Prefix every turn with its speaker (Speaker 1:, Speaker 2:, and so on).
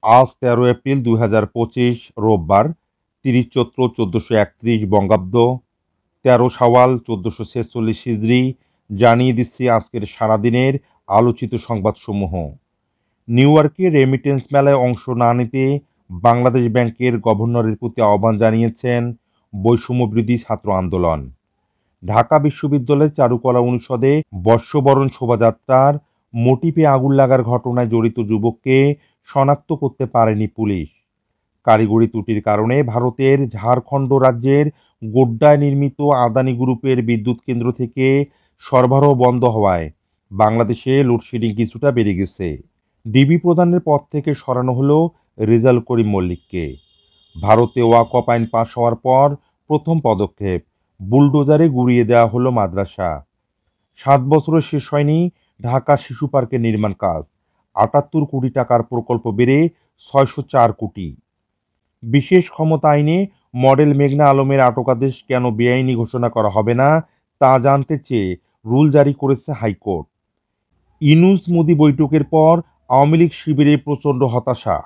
Speaker 1: আজ ১৩ এপ্রিল ২০২৫ রোববার ৩০ চৈত্র ১৪৩১ বঙ্গাব্দ ১৩ শাওয়াল ১৪৪৬ হিজরি। জানিয়ে দিচ্ছি আজকের সারাদিনের আলোচিত সংবাদসমূহ। নিউ ইয়র্কে রেমিটেন্স মেলায় অংশ না নিতে বাংলাদেশ ব্যাংকের গভর্নরের প্রতি আহ্বান জানিয়েছেন বৈষম্যবিরোধী ছাত্র আন্দোলন। ঢাকা বিশ্ববিদ্যালয়ের চারুকলা অনুষদে বর্ষবরণ শোভাযাত্রার মোটিফে আগুন লাগার ঘটনায় জড়িত যুবককে শনাক্ত করতে পারেনি পুলিশ। কারিগরি ত্রুটির কারণে ভারতের ঝাড়খণ্ড রাজ্যের গোড্ডায় নির্মিত আদানি গ্রুপের বিদ্যুৎ কেন্দ্র থেকে সরবরাহ বন্ধ হওয়ায় বাংলাদেশে লোডশেডিং কিছুটা বেড়ে গেছে। ডিবি প্রধানের পদ থেকে সরানো হলো রেজাউল করিম মল্লিককে। ভারতে ওয়াকফ আইন পাশ হওয়ার পর প্রথম পদক্ষেপ, বুলডোজারে গুঁড়িয়ে দেওয়া হলো মাদ্রাসা। ৭ বছরও শেষ হয়নি ঢাকা শিশু পার্কের নির্মাণ কাজ, ৭৮ কোটি টাকার প্রকল্প বেড়ে ৬০৪ কোটি। বিশেষ ক্ষমতা আইনে মডেল মেঘনা আলমের আটকাদেশ কেন বেআইনি ঘোষণা করা হবে না তা জানতে চেয়ে রুল জারি করেছে হাইকোর্ট। ইউনূস মোদি বৈঠকের পর আওয়ামী লীগ শিবিরে প্রচণ্ড হতাশা।